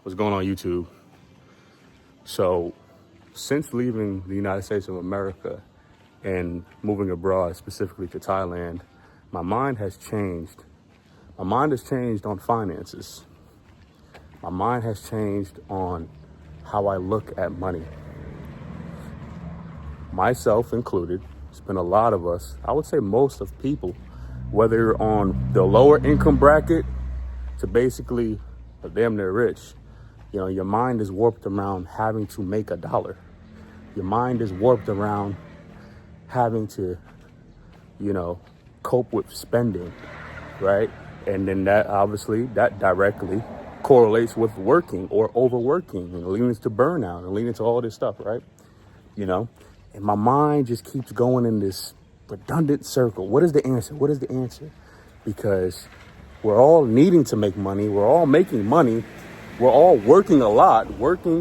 What's going on, YouTube? So, since leaving the United States of America and moving abroad, specifically to Thailand, my mind has changed. My mind has changed on finances. My mind has changed on how I look at money. Myself included, it's been a lot of us, I would say most of people, whether you're on the lower income bracket to basically damn near rich, you know, your mind is warped around having to make a dollar. Your mind is warped around having to, you know, cope with spending, right? And then that obviously, that directly correlates with working or overworking and leading to burnout and leading to all this stuff, right? You know, and my mind just keeps going in this redundant circle. What is the answer? What is the answer? Because we're all needing to make money. We're all making money. We're all working a lot,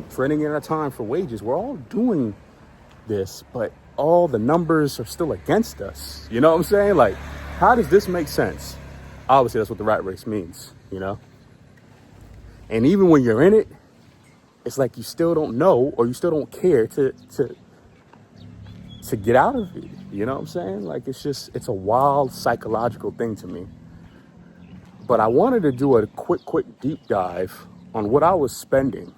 trading in our time for wages. We're all doing this, but all the numbers are still against us. You know what I'm saying? Like, how does this make sense? Obviously, that's what the rat race means, you know? And even when you're in it, it's like you still don't know or you still don't care to get out of it. You know what I'm saying? Like, it's a wild psychological thing to me. But I wanted to do a quick deep dive on what I was spending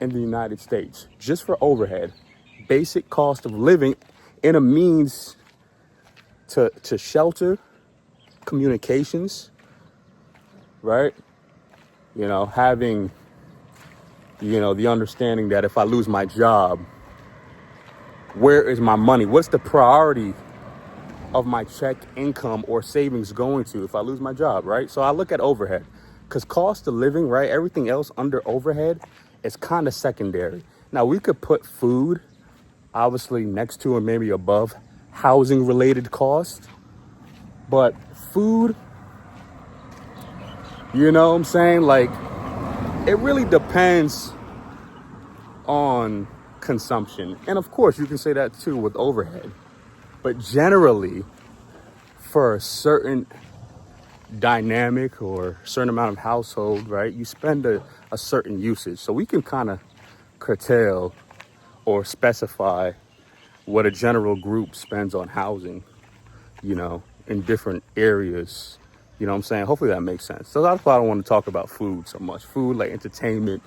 in the United States just for overhead, basic cost of living, and a means to shelter, communications, right? You know, having, you know, the understanding that if I lose my job, where is my money? What's the priority of my check, income, or savings going to if I lose my job, right? So I look at overhead, because cost of living, right? Everything else under overhead is kind of secondary. Now, we could put food, obviously, next to or maybe above housing-related costs, but food, you know what I'm saying? Like, it really depends on consumption. And of course, you can say that too with overhead. But generally, for a certain dynamic or certain amount of household, right, you spend a certain usage. So we can kind of curtail or specify what a general group spends on housing, you know, in different areas. You know what I'm saying? Hopefully that makes sense. So that's why I don't want to talk about food so much. Food, like entertainment,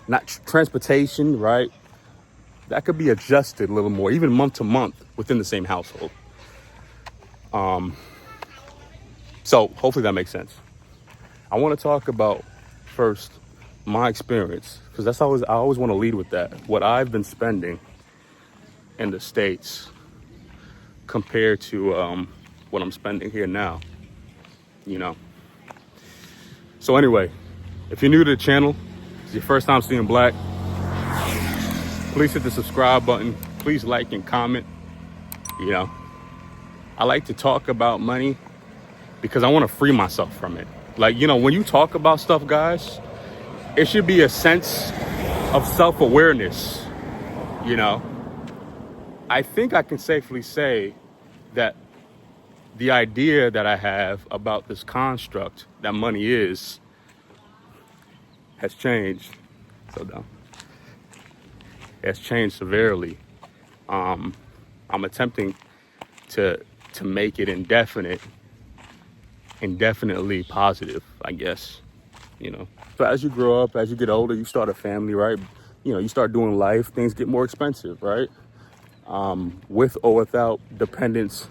not transportation, right? That could be adjusted a little more, even month to month within the same household. So hopefully that makes sense. I want to talk about first my experience, because I always want to lead with that. What I've been spending in the States compared to what I'm spending here now, you know. So anyway, if you're new to the channel, it's your first time seeing Black, please hit the subscribe button. Please like and comment. You know, I like to talk about money because I want to free myself from it. Like, you know, when you talk about stuff, guys, it should be a sense of self-awareness. You know, I think I can safely say that the idea that I have about this construct that money is has changed. So dumb. Has changed severely. I'm attempting to make it indefinitely positive, I guess, you know. So as you grow up, as you get older, you start a family, right? You know, you start doing life, things get more expensive, right? With or without dependence,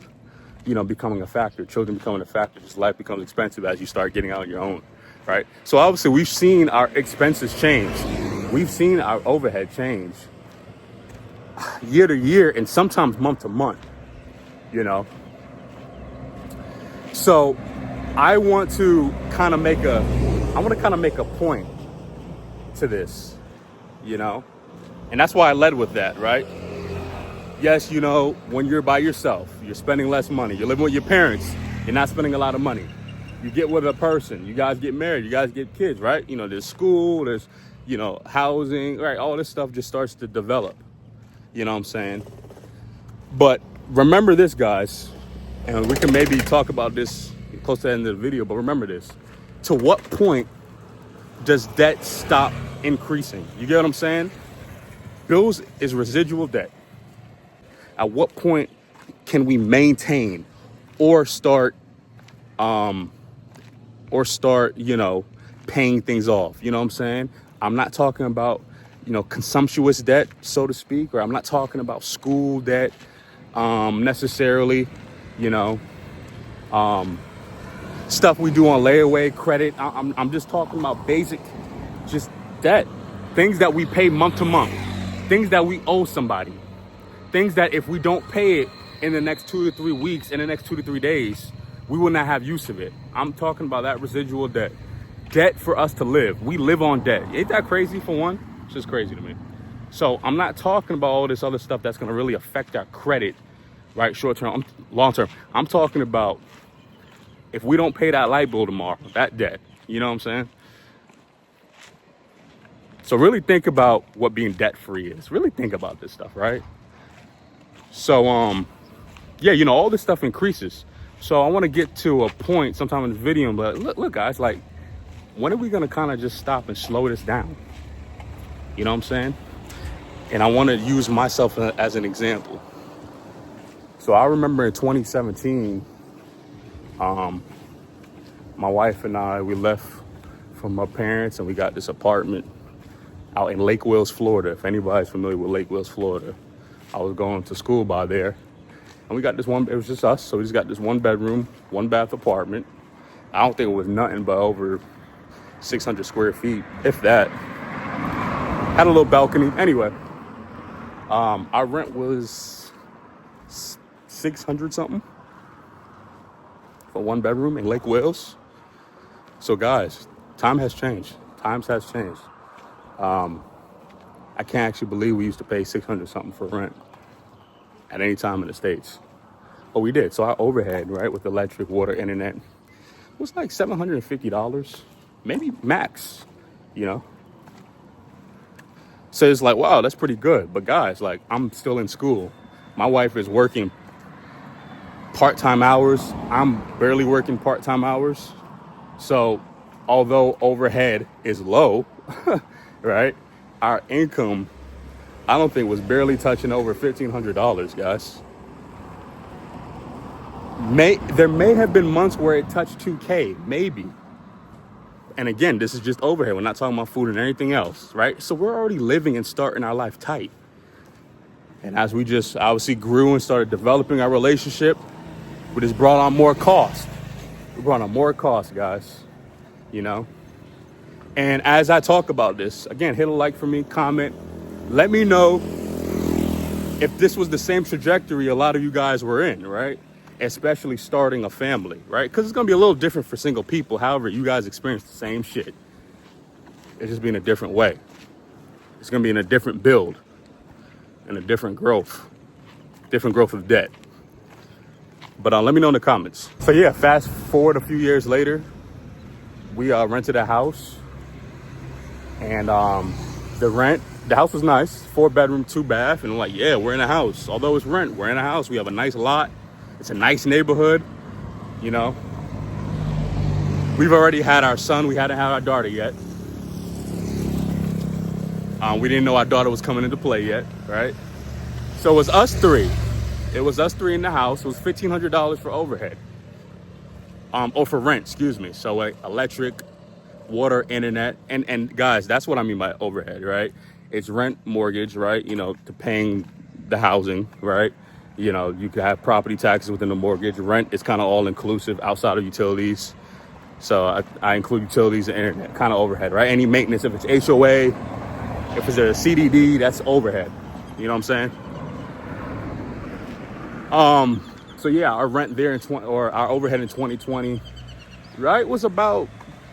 you know, becoming a factor, children becoming a factor, just life becomes expensive as you start getting out on your own, right? So obviously we've seen our expenses change. We've seen our overhead change year to year and sometimes month to month, you know. So I want to kind of make a point to this, you know, and that's why I led with that, right? Yes, you know, when you're by yourself, you're spending less money. You're living with your parents, you're not spending a lot of money. You get with a person, you guys get married, you guys get kids, right? You know, there's school, there's, you know, housing, right? All this stuff just starts to develop. You know what I'm saying? But remember this, guys, and we can maybe talk about this close to the end of the video, but remember this. To what point does debt stop increasing? You get what I'm saying? Bills is residual debt. At what point can we maintain or start, paying things off? You know what I'm saying? I'm not talking about, consumptuous debt, so to speak, or I'm not talking about school debt, necessarily, you know, stuff we do on layaway credit. I'm just talking about basic, just debt, things that we pay month to month, things that we owe somebody, things that if we don't pay it in the next 2 to 3 weeks, in the next 2 to 3 days, we will not have use of it. I'm talking about that residual debt. Debt for us to live. We live on debt. Ain't that crazy for one? It's just crazy to me. So I'm not talking about all this other stuff that's going to really affect our credit, right? Short term, long term. I'm talking about if we don't pay that light bill tomorrow, that debt, you know what I'm saying? So really think about what being debt free is. Really think about this stuff, right? So, all this stuff increases. So I want to get to a point sometime in the video, but look guys, like, when are we going to kind of just stop and slow this down? You know what I'm saying? And I want to use myself as an example. So I remember in 2017, my wife and I, we left from my parents and we got this apartment out in Lake Wales, Florida. If anybody's familiar with Lake Wales, Florida, I was going to school by there. And we got this one, it was just us. So we just got this 1 bedroom, 1 bath apartment. I don't think it was nothing but over 600 square feet, if that. Had a little balcony. Anyway, our rent was 600 something for 1 bedroom in Lake Wales. So guys, time has changed. Times has changed. I can't actually believe we used to pay 600 something for rent at any time in the States. But we did. So our overhead, right, with electric, water, internet, was like $750, maybe max, So it's like, wow, that's pretty good. But guys, like, I'm still in school. My wife is working part-time hours. I'm barely working part-time hours. So although overhead is low, right, our income, I don't think, was barely touching over $1,500, guys. There may have been months where it touched 2K, maybe. And again, this is just overhead. We're not talking about food and anything else, right? So we're already living and starting our life tight. And as we just obviously grew and started developing our relationship, we just brought on more cost. We brought on more cost, guys, And as I talk about this, again, hit a like for me, comment. Let me know if this was the same trajectory a lot of you guys were in, right? Especially starting a family, right? Because it's going to be a little different for single people. However, you guys experience the same shit. It's just being a different way. It's going to be in a different build and a different growth of debt. But let me know in the comments. So yeah, fast forward a few years later, we rented a house. And the house was nice, 4 bedroom, 2 bath. And I'm like, yeah, we're in a house. Although it's rent, we're in a house. We have a nice lot. It's a nice neighborhood, We've already had our son. We hadn't had our daughter yet. We didn't know our daughter was coming into play yet, right? So it was us three. It was us three in the house. It was $1,500 for overhead. Or for rent, excuse me. So electric, water, internet. And guys, that's what I mean by overhead, right? It's rent, mortgage, right? To paying the housing, right? You could have property taxes within the mortgage. Rent is kind of all inclusive outside of utilities. So I include utilities and internet, kind of overhead, right? Any maintenance, if it's HOA, if it's a CDD, that's overhead. You know what I'm saying? So yeah, our rent there our overhead in 2020, right, was about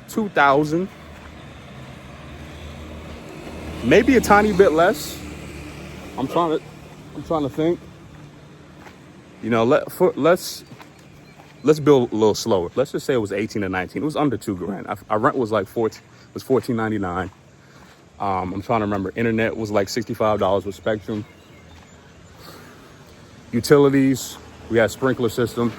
$2,000. Maybe a tiny bit less. I'm trying to think. Let's build a little slower. Let's just say it was 18 to 19. It was under $2,000. Our rent was like $14.99. I'm trying to remember. Internet was like $65 with Spectrum. Utilities, we had sprinkler system.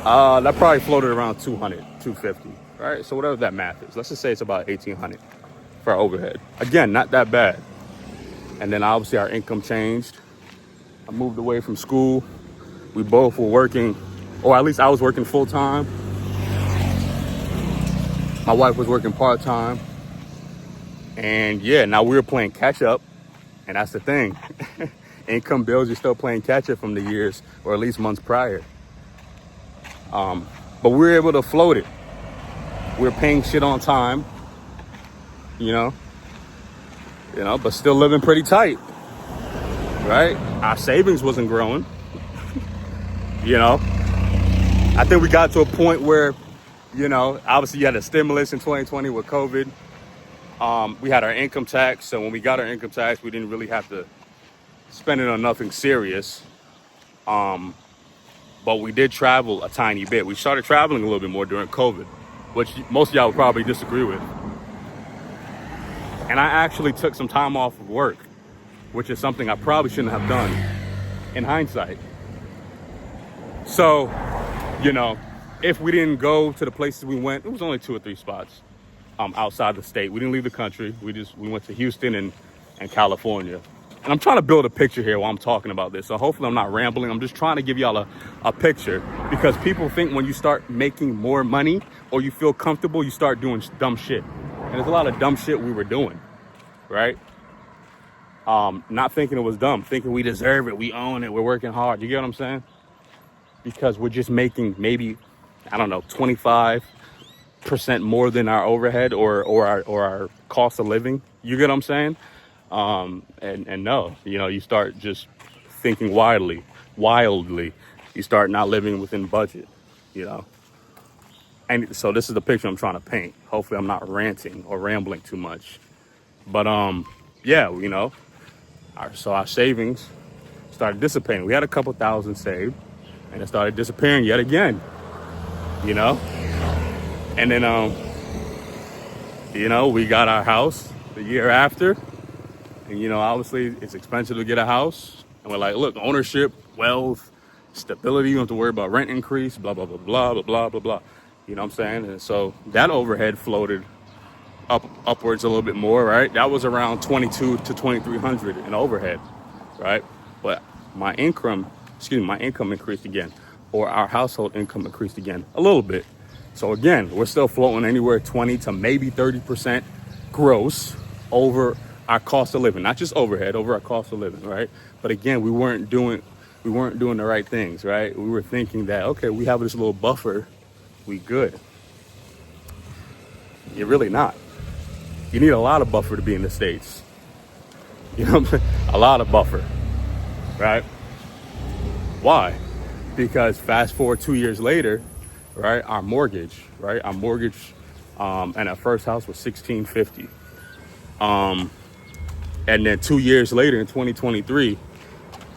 That probably floated around $200, $250, right? So whatever that math is, let's just say it's about 1,800 for our overhead. Again, not that bad. And then obviously our income changed. I moved away from school. We both were working, or at least I was working full time. My wife was working part time. And yeah, now we were playing catch up. And that's the thing. Income bills, you're still playing catch up from the years, or at least months prior. But we were able to float it. We were paying shit on time, you know, but still living pretty tight, right? Our savings wasn't growing, you know. I think we got to a point where, obviously you had a stimulus in 2020 with COVID. We had our income tax. So when we got our income tax, we didn't really have to spend it on nothing serious. But we did travel a tiny bit. We started traveling a little bit more during COVID, which most of y'all would probably disagree with. And I actually took some time off of work, which is something I probably shouldn't have done in hindsight. So, if we didn't go to the places we went, it was only 2 or 3 spots outside the state. We didn't leave the country. We went to Houston and California. And I'm trying to build a picture here while I'm talking about this. So hopefully I'm not rambling. I'm just trying to give y'all a picture, because people think when you start making more money or you feel comfortable, you start doing dumb shit. And there's a lot of dumb shit we were doing, right? Not thinking it was dumb, thinking we deserve it, we own it, we're working hard. You get what I'm saying? Because we're just making maybe, 25% more than our overhead or our cost of living. You get what I'm saying? And no, you start just thinking wildly. You start not living within budget, And so this is the picture I'm trying to paint. Hopefully I'm not ranting or rambling too much. But yeah, so our savings started dissipating. We had a couple thousand saved, and it started disappearing yet again, And then we got our house the year after. And, obviously it's expensive to get a house. And we're like, look, ownership, wealth, stability, you don't have to worry about rent increase, blah, blah, blah, blah, blah, blah, blah, blah. You know what I'm saying? And so that overhead floated upwards a little bit more, right? That was around 22 to 2,300 in overhead, right? But my income increased again, or our household income increased again a little bit. So again, we're still floating anywhere 20 to maybe 30% gross over our cost of living, not just overhead, over our cost of living, right? But again, we weren't doing the right things, right? We were thinking that, okay, we have this little buffer, we good. You're really not. You need a lot of buffer to be in the States. You know what I'm saying? A lot of buffer, right? Why? Because fast forward 2 years later, right? Our mortgage, and our first house was $1,650. And then 2 years later in 2023,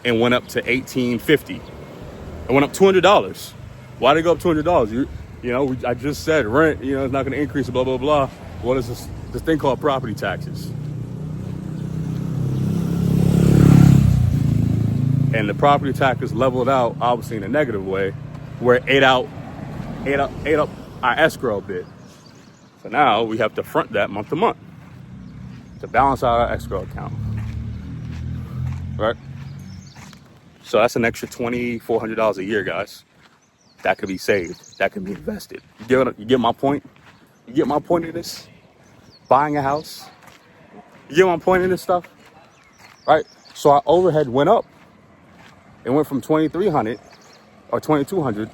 it went up to $1,850. It went up $200. Why did it go up $200? I just said rent, it's not going to increase, blah, blah, blah. What is this thing called property taxes? And the property taxes leveled out, obviously in a negative way, where it ate up our escrow bit. So now we have to front that month to month to balance out our escrow account, right? So that's an extra $2,400 a year, guys. That could be saved. That could be invested. You get my point? You get my point in this? Buying a house? You get my point in this stuff? Right? So our overhead went up. It went from 2,300 or 2,200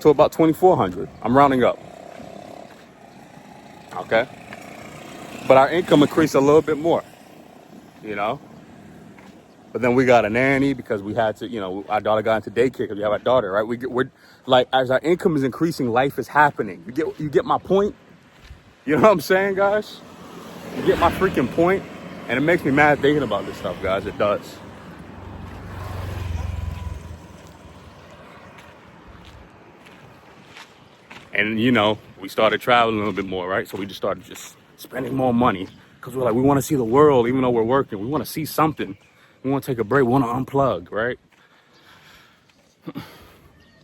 to about 2,400. I'm rounding up. Okay? But our income increased a little bit more, But then we got a nanny because we had to, our daughter got into daycare because we have our daughter, right? We're like, as our income is increasing, life is happening. You get my point? You know what I'm saying, guys? You get my freaking point? And it makes me mad thinking about this stuff, guys. It does. And, we started traveling a little bit more, right? So we just started spending more money because we're like, we want to see the world, even though we're working. We want to see something. We want to take a break. We want to unplug, right?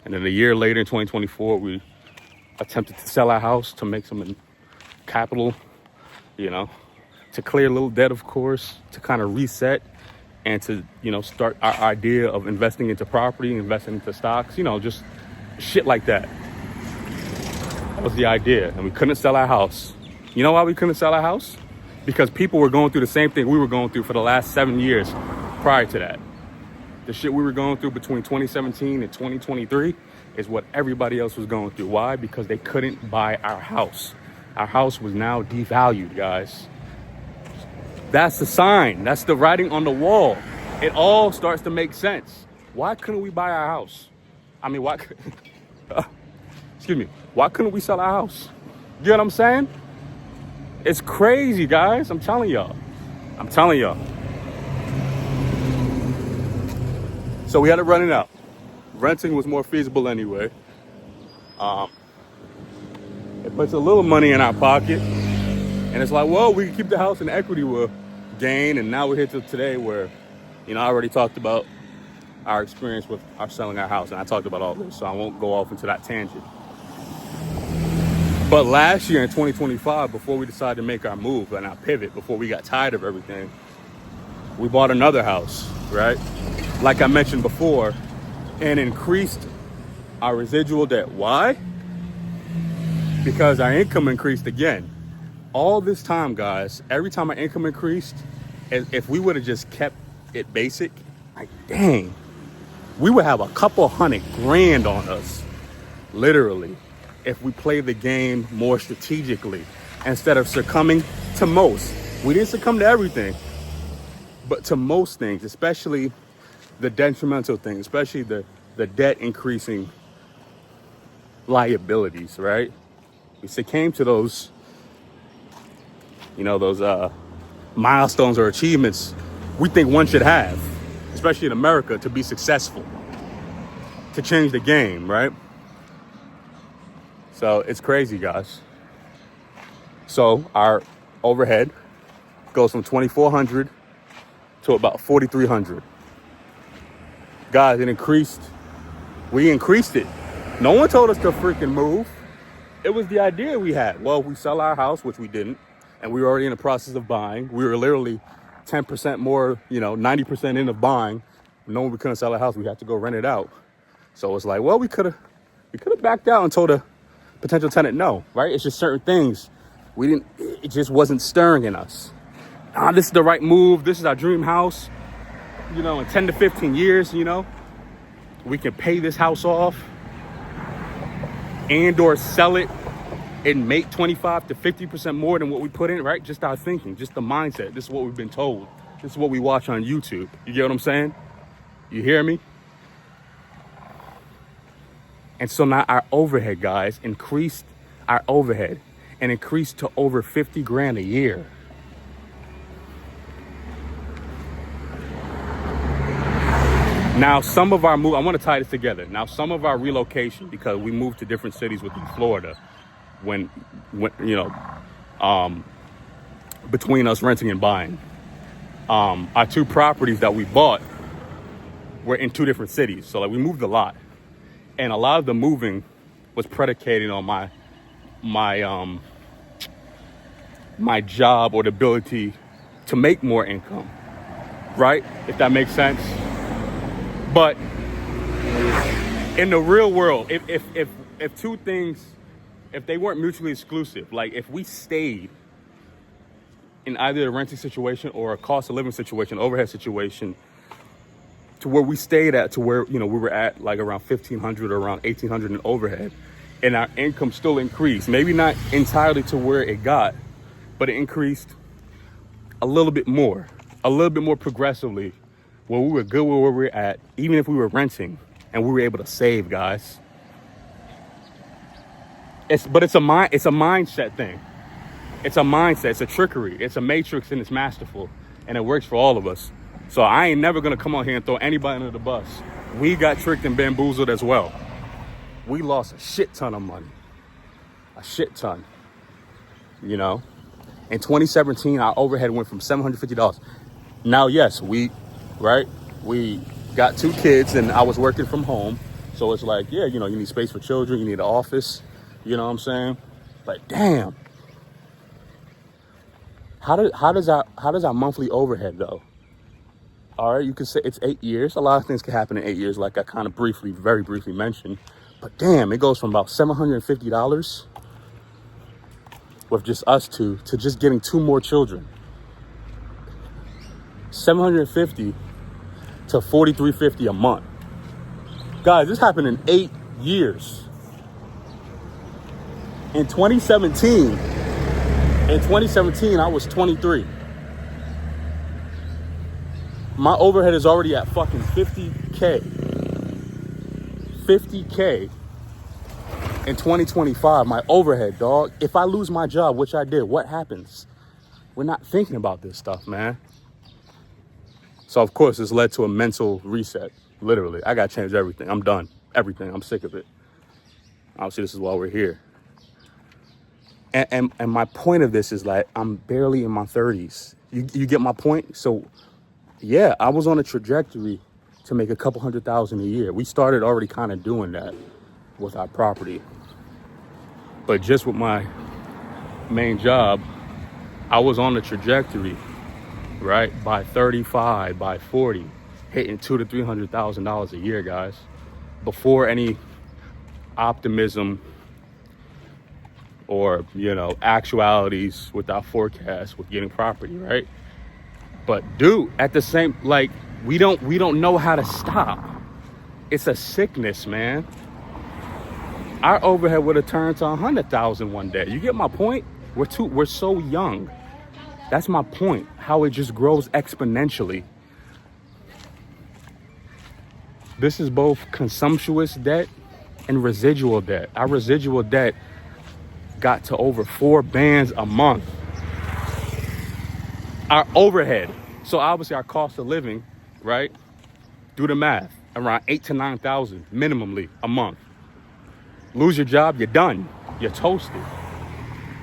And then a year later in 2024, we attempted to sell our house to make some capital, you know, to clear a little debt, of course, to kind of reset and to, you know, start our idea of investing into property, investing into stocks, you know, just shit like that. That was the idea. And we couldn't sell our house. You know why we couldn't sell our house? Because people were going through the same thing we were going through for the last 7 years prior to that. The shit we were going through between 2017 and 2023 is what everybody else was going through. Why? Because they couldn't buy our house. Our house was now devalued, guys. That's the sign. That's the writing on the wall. It all starts to make sense. Why couldn't we buy our house? I mean, why? Excuse me. Why couldn't we sell our house? You know what I'm saying? It's crazy, guys. I'm telling y'all. So we had to run it out. Renting was more feasible anyway. It puts a little money in our pocket. And it's like, well, we can keep the house and equity will gain. And now we're here till today where, you know, I already talked about our experience with our selling our house. And I talked about all this, so I won't go off into that tangent. But last year in 2025, before we decided to make our move and our pivot, before we got tired of everything, we bought another house, right? Like I mentioned before, and increased our residual debt. Why? Because our income increased again. All this time, guys, every time our income increased, if we would have just kept it basic, like, dang, we would have a couple $100,000 on us, literally, if we played the game more strategically instead of succumbing to most. We didn't succumb to everything, but to most things, especially the detrimental things, especially the debt increasing liabilities, right? We succumbed to those, you know, those milestones or achievements we think one should have, especially in America, to be successful, to change the game, right? So it's crazy, guys. So our overhead goes from $2,400 to about $4,300. Guys, it increased. We increased it. No one told us to freaking move. It was the idea we had. Well, we sell our house, which we didn't, and we were already in the process of buying. We were literally 10% more, 90% in of buying. Knowing we couldn't sell our house, we had to go rent it out. So it's like, well, we could have backed out and told a potential tenant no, right? It's just certain things it just wasn't stirring in us. This is the right move. This is our dream house. In 10 to 15 years, we can pay this house off and or sell it and make 25 to 50% more than what we put in, right? Just our thinking, just the mindset. This is what we've been told. This is what we watch on YouTube. You get what I'm saying? You hear me? And so now our overhead, guys, increased our overhead and increased to over $50,000 a year. Now, some of our move, I want to tie this together. Now, some of our relocation, because we moved to different cities within Florida when between us renting and buying, our two properties that we bought were in two different cities. So like we moved a lot, and a lot of the moving was predicated on my job or the ability to make more income, right? If that makes sense. But in the real world, if two things, if they weren't mutually exclusive, like if we stayed in either a renting situation or a cost of living situation, overhead situation, to where we stayed at, to where, we were at like around 1,500 or around 1,800 in overhead, and our income still increased, maybe not entirely to where it got, but it increased a little bit more progressively. Well, we were good where we were at, even if we were renting, and we were able to save, guys. It's a mindset thing. It's a mindset. It's a trickery. It's a matrix, and it's masterful, and it works for all of us. So I ain't never gonna come on here and throw anybody under the bus. We got tricked and bamboozled as well. We lost a shit ton of money, a shit ton. In 2017, our overhead went from $750. Now, yes, we got two kids and I was working from home. So it's like, yeah, you need space for children. You need an office. You know what I'm saying? Like, damn. How does our monthly overhead though? All right, you could say it's 8 years. A lot of things can happen in 8 years, like I kind of very briefly mentioned. But damn, it goes from about $750 with just us two to just getting 2 more children. 750 to 4350 a month. Guys, this happened in 8 years. In 2017, I was 23. My overhead is already at fucking 50K. 50K in 2025, my overhead, dog. If I lose my job, which I did, what happens? We're not thinking about this stuff, man. So, of course, this led to a mental reset. Literally, I got to change everything. I'm done. Everything. I'm sick of it. Obviously, this is why we're here. And my point of this is like, I'm barely in my 30s. You get my point? So, yeah, I was on a trajectory to make a couple $100,000 a year. We started already kind of doing that with our property. But just with my main job, I was on a trajectory, right? By 35, by 40, hitting $200,000 to $300,000 a year, guys. Before any optimism or, actualities with our forecast with getting property, right? But dude, at the same, like, we don't know how to stop. It's a sickness, man. Our overhead would have turned to 100,000 one day. You get my point? We're so young. That's my point. How it just grows exponentially. This is both consumptuous debt and residual debt. Our residual debt got to over 4 bands a month. Our overhead. So obviously our cost of living, right? Do the math. Around 8,000 to 9,000 minimally a month. Lose your job, you're done. You're toasted.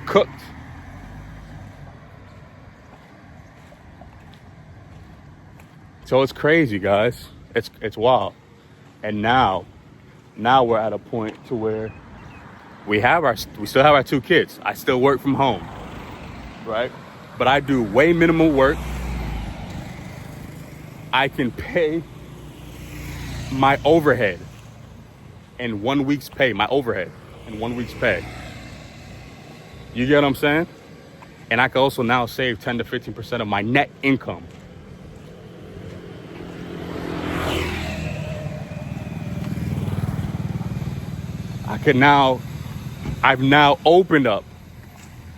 Cooked. So it's crazy, guys. It's wild. And now we're at a point to where we still have our 2 kids. I still work from home, right? But I do way minimum work. I can pay my overhead in 1 week's pay. My overhead in 1 week's pay. You get what I'm saying? And I can also now save 10 to 15% of my net income. I've now opened up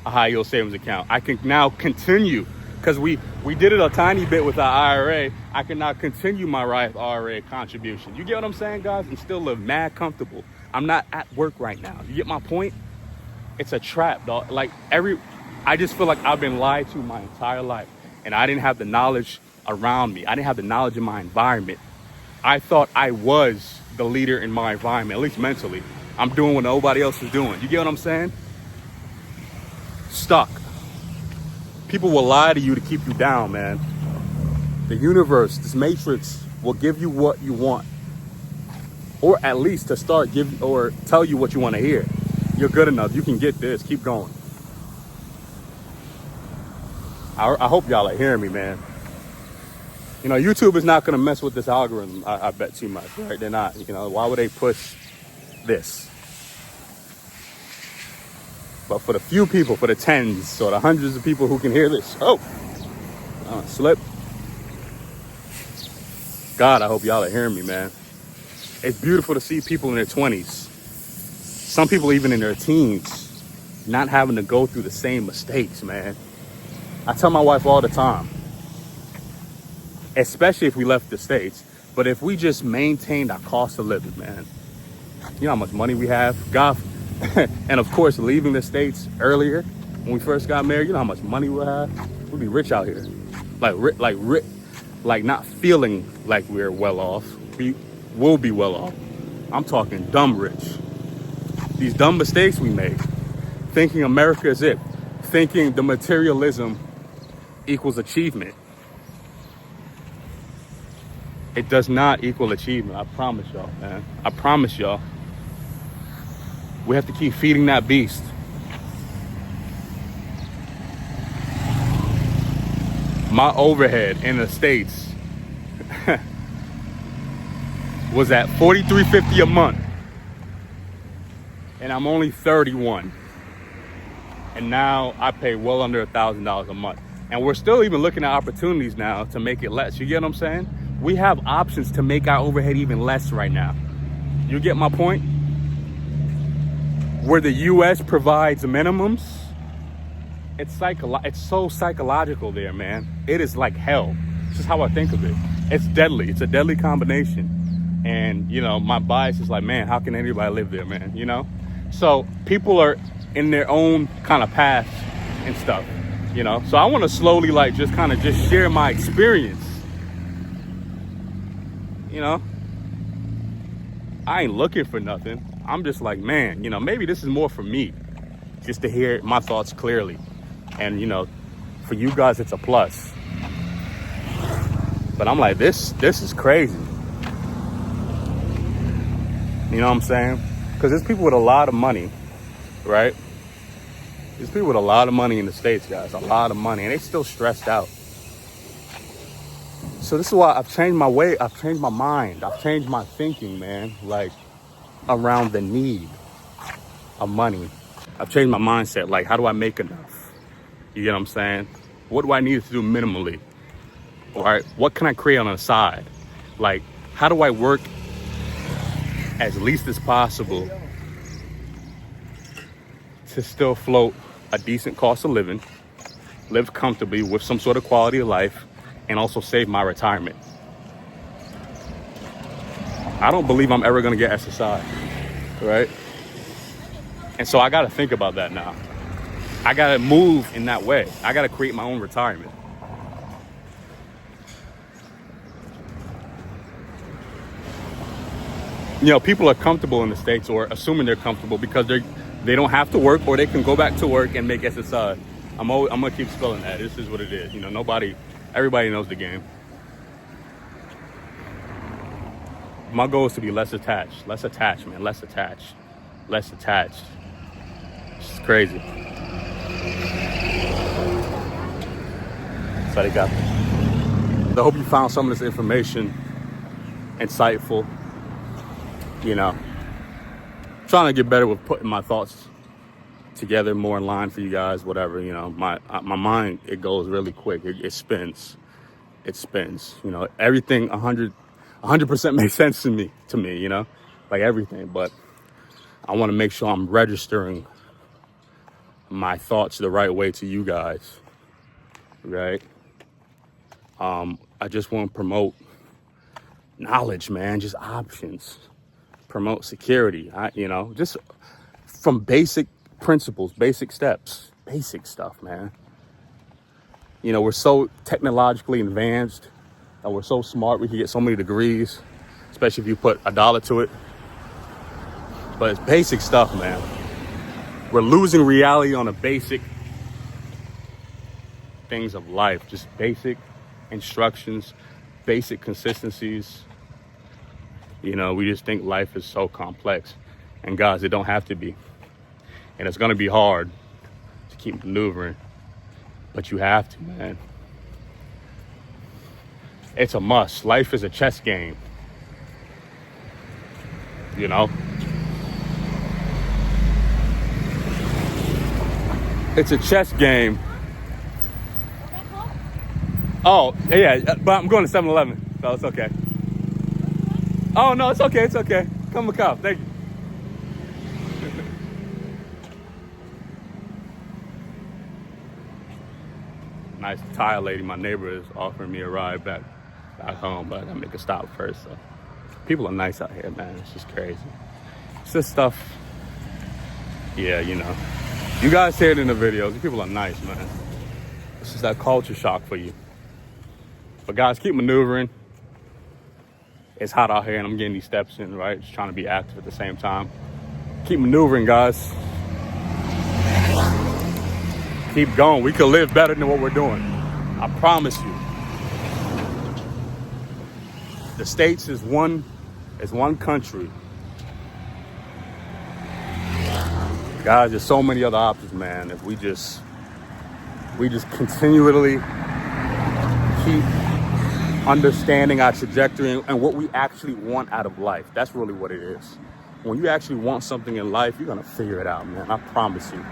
a high yield savings account. I can now continue, because we did it a tiny bit with our IRA. I can now continue my Roth IRA contribution. You get what I'm saying, guys? And still live mad comfortable. I'm not at work right now. You get my point? It's a trap, dog. Like I just feel like I've been lied to my entire life, and I didn't have the knowledge around me. I didn't have the knowledge in my environment. I thought I was the leader in my environment, at least mentally. I'm doing what nobody else is doing. You get what I'm saying? Stuck. People will lie to you to keep you down, man. The universe, this matrix, will give you what you want. Or at least to start or tell you what you want to hear. You're good enough. You can get this. Keep going. I hope y'all are hearing me, man. YouTube is not going to mess with this algorithm, I bet too much, right? They're not. Why would they push this? But for the few people, for the tens or the hundreds of people who can hear this, slip. God, I hope y'all are hearing me, man. It's beautiful to see people in their 20s. Some people even in their teens, not having to go through the same mistakes, man. I tell my wife all the time, especially if we left the States, but if we just maintained our cost of living, man, you know how much money we have? God, and of course, leaving the States earlier when we first got married, you know how much money we'll have? We'll be rich out here. Like not feeling like we're well off. We will be well off. I'm talking dumb rich. These dumb mistakes we make. Thinking America is it. Thinking the materialism equals achievement. It does not equal achievement. I promise y'all, man. I promise y'all. We have to keep feeding that beast. My overhead in the States was at $43.50 a month, and I'm only 31, and now I pay well under $1,000 a month, and we're still even looking at opportunities now to make it less. You get what I'm saying? We have options to make our overhead even less right now. You get my point? Where the US provides minimums, it's so psychological there, man. It is like hell. This is how I think of it. It's deadly. It's a deadly combination. And, you know, my bias is like, man, how can anybody live there, man? You know? So people are in their own kind of path and stuff, you know? So I want to slowly, like, just kind of just share my experience. You know? I ain't looking for nothing. I'm just like, man, you know, maybe this is more for me, just to hear my thoughts clearly. And, you know, for you guys, it's a plus. But I'm like, this is crazy. You know what I'm saying? Because there's people with a lot of money, right? There's people with a lot of money in the States, guys. A lot of money. And they still stressed out. So this is why I've changed my way. I've changed my mind. I've changed my thinking, man. Like, around the need of money. I've changed my mindset. Like, how do I make enough? You get what I'm saying? What do I need to do minimally? All right, what can I create on the side? Like, how do I work as least as possible to still float a decent cost of living, live comfortably with some sort of quality of life, and also save my retirement? I don't believe I'm ever gonna get SSI, right? And so I gotta think about that now. I gotta move in that way. I gotta create my own retirement. You know, people are comfortable in the States, or assuming they're comfortable because they don't have to work, or they can go back to work and make SSI. I'm gonna keep spelling that. This is what it is. You know, everybody knows the game. My goal is to be less attached, less attachment, less attached, less attached. It's crazy. So they got me. I hope you found some of this information insightful. You know, trying to get better with putting my thoughts together more in line for you guys, whatever. You know, my mind, it goes really quick. It spins. You know, everything 100% makes sense to me, you know, like everything. But I want to make sure I'm registering my thoughts the right way to you guys, right? I just want to promote knowledge, man, just options. Promote security, you know, just from basic principles, basic steps, basic stuff, man. You know, we're so technologically advanced and we're so smart. We can get so many degrees, especially if you put $1 to it. But it's basic stuff, man. We're losing reality on the basic things of life, just basic instructions, basic consistencies. You know, we just think life is so complex. And guys, it don't have to be. And it's gonna be hard to keep maneuvering, but you have to, man. It's a must. Life is a chess game. You know? It's a chess game. Oh, yeah, but I'm going to 7-Eleven, so it's okay. Oh, no, it's okay, it's okay. Come, thank you. Nice tire lady, my neighbor, is offering me a ride back home, but I gotta make a stop first. So people are nice out here, man. It's just crazy. It's just stuff. Yeah, you know. You guys hear it in the videos. These people are nice, man. It's just that culture shock for you. But guys, keep maneuvering. It's hot out here and I'm getting these steps in, right? Just trying to be active at the same time. Keep maneuvering, guys. Keep going. We could live better than what we're doing. I promise you. The States is one country. Guys, there's so many other options, man. If we just continually keep understanding our trajectory and what we actually want out of life. That's really what it is. When you actually want something in life, you're gonna figure it out, man. I promise you.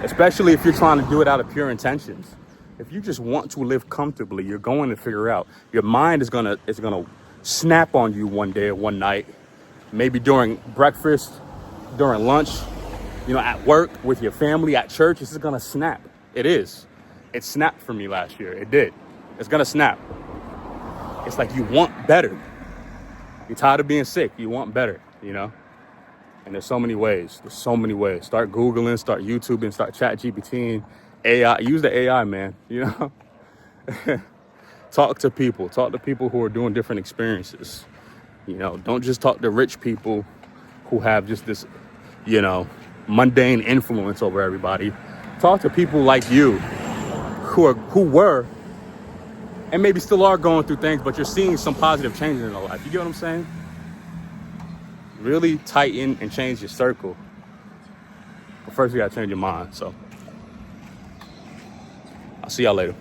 Especially if you're trying to do it out of pure intentions. If you just want to live comfortably, you're going to figure out. Your mind is gonna snap on you one day or one night, maybe during breakfast, during lunch, at work, with your family, at church. It's gonna snap. It is. It snapped for me last year. It did. It's gonna snap. It's like you want better. You're tired of being sick. You want better, And there's so many ways. Start Googling, start YouTubing, start ChatGPTing, AI. Use the AI, man. Talk to people who are doing different experiences. Don't just talk to rich people who have just this, mundane influence over everybody. Talk to people like you who were and maybe still are going through things, but you're seeing some positive changes in their life. You get what I'm saying? Really tighten and change your circle. But first, you gotta change your mind. So I'll see y'all later.